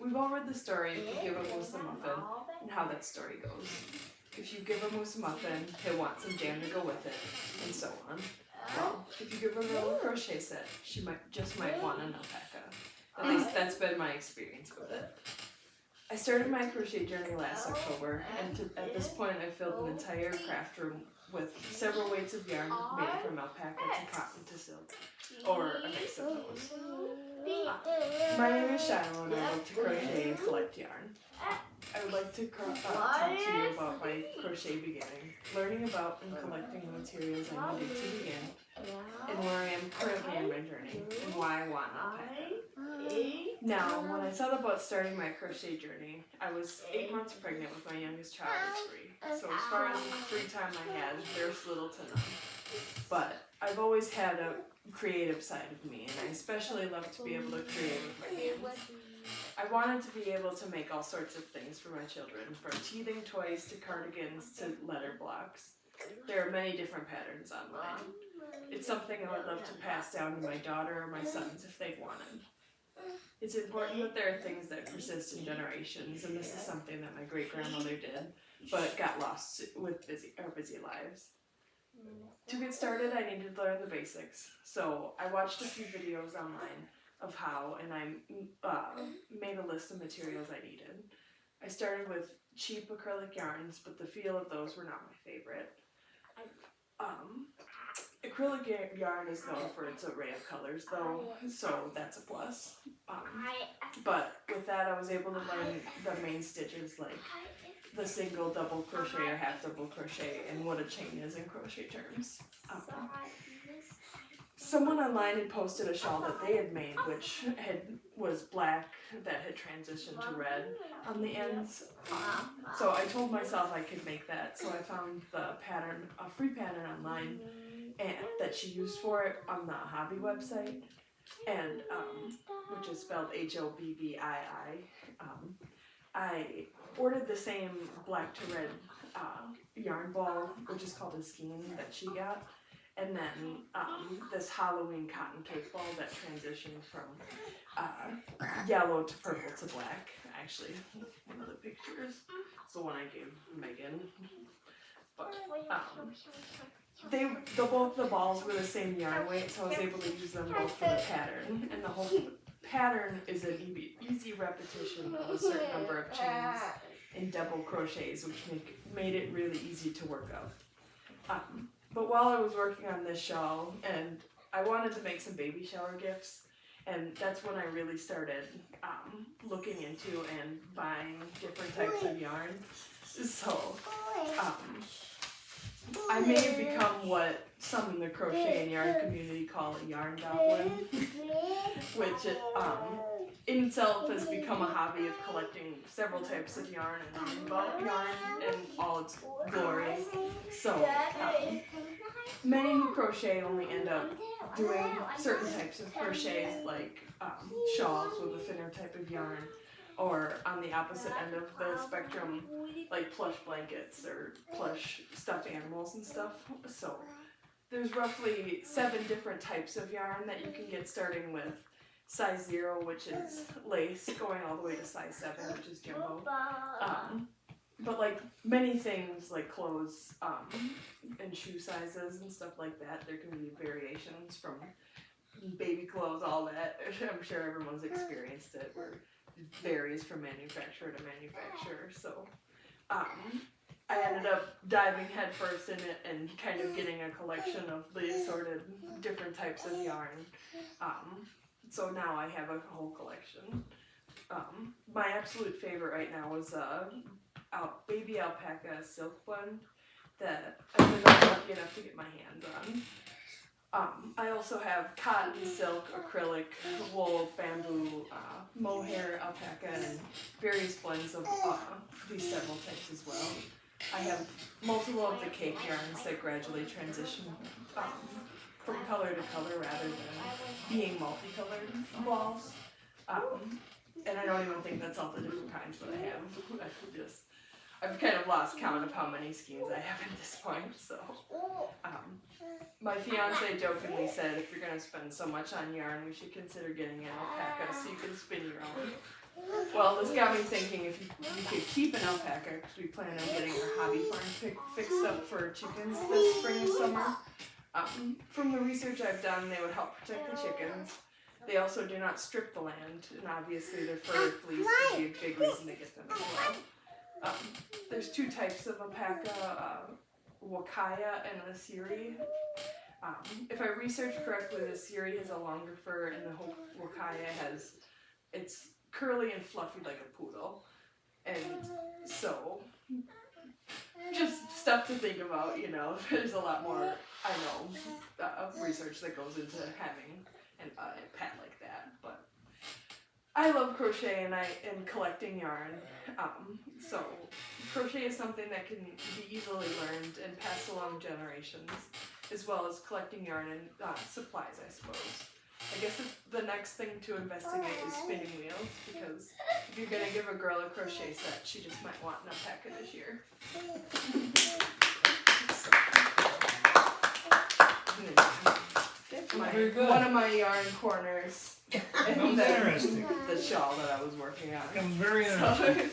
We've all read the story, If You Give a Moose a Muffin, and how that story goes. If you give a moose a muffin, he'll want some jam to go with it, and so on. Well, if you give a girl a crochet set, she might want an alpaca. At least that's been my experience with it. I started my crochet journey last October, and at this point I've filled an entire craft room with several weights of yarn made from alpaca to cotton to silk, or a mix of those. My name is Shiloh and I love to crochet and collect yarn. I would like to talk to you about my crochet beginning, learning about and collecting the materials I needed to begin, and where I am currently in my journey, and why I want alpaca. Now, when I thought about starting my crochet journey, I was 8 months pregnant with my youngest child at 3, so as far as free time I had, there's little to none. But I've always had a creative side of me, and I especially love to be able to create with my hands. I wanted to be able to make all sorts of things for my children, from teething toys to cardigans to letter blocks. There are many different patterns online. It's something I would love to pass down to my daughter or my sons if they wanted. It's important that there are things that persist in generations, and this is something that my great-grandmother did, but got lost with busy lives. To get started, I needed to learn the basics, so I watched a few videos online of how, and I made a list of materials I needed. I started with cheap acrylic yarns, but the feel of those were not my favorite. Acrylic yarn is known for its array of colors though, so that's a plus. But with that I was able to learn the main stitches like the single, double crochet or half double crochet and what a chain is in crochet terms. Someone online had posted a shawl that they had made which was black that had transitioned to red on the ends. So I told myself I could make that, so I found the pattern, a free pattern online that she used for it on the hobby website, and which is spelled HOBBII. I ordered the same black to red yarn ball, which is called a skein, that she got, and then this Halloween cotton cake ball that transitioned from yellow to purple to black. Actually, one of the pictures is the one I gave Megan. But both the balls were the same yarn weight, so I was able to use them both for the pattern. And the whole pattern is an easy repetition of a certain number of chains and double crochets, which made it really easy to work out. But while I was working on this shawl, and I wanted to make some baby shower gifts, and that's when I really started looking into and buying different types of yarn. So I may have become what some in the crochet and yarn community call a yarn goblin, which in itself has become a hobby of collecting several types of yarn and learning about yarn in all its glory. So many who crochet only end up doing certain types of crochets like shawls with a thinner type of yarn, or on the opposite end of the spectrum, like plush blankets or plush stuffed animals and stuff. So there's roughly 7 different types of yarn that you can get, starting with size 0, which is lace, going all the way to size 7, which is jumbo. But like many things like clothes and shoe sizes and stuff like that, there can be variations from baby clothes, all that. I'm sure everyone's experienced it, where it varies from manufacturer to manufacturer. So I ended up diving headfirst in it and kind of getting a collection of the assorted different types of yarn. So now I have a whole collection. My absolute favorite right now is a baby alpaca silk blend that I've been lucky enough to get my hands on. I also have cotton, silk, acrylic, wool, bamboo, mohair, alpaca, and various blends of these several types as well. I have multiple of the cake yarns that gradually transition from color to color rather than being multicolored balls. And I don't even think that's all the different kinds that I have. I've kind of lost count of how many skeins I have at this point. So my fiance jokingly said, if you're going to spend so much on yarn, we should consider getting an alpaca so you can spin your own. Well, this got me thinking if we could keep an alpaca, because we plan on getting our hobby farm fixed up for chickens this spring and summer. From the research I've done, they would help protect the chickens. They also do not strip the land, and obviously their fur fleece would be a big reason to get them as well. There's two types of alpaca, Wakaya and Assyri. If I researched correctly, the Assyri has a longer fur, and the Wakaya it's curly and fluffy like a poodle. And so, just stuff to think about, you know. There's a lot more, I know, research that goes into having a pet like that. But I love crochet and collecting yarn. So crochet is something that can be easily learned and passed along generations, as well as collecting yarn and supplies, I suppose. I guess the next thing to investigate is spinning wheels, because if you're gonna give a girl a crochet set, she just might want an alpaca this year. One of my yarn corners. That was interesting. The shawl that I was working on. I'm very interested.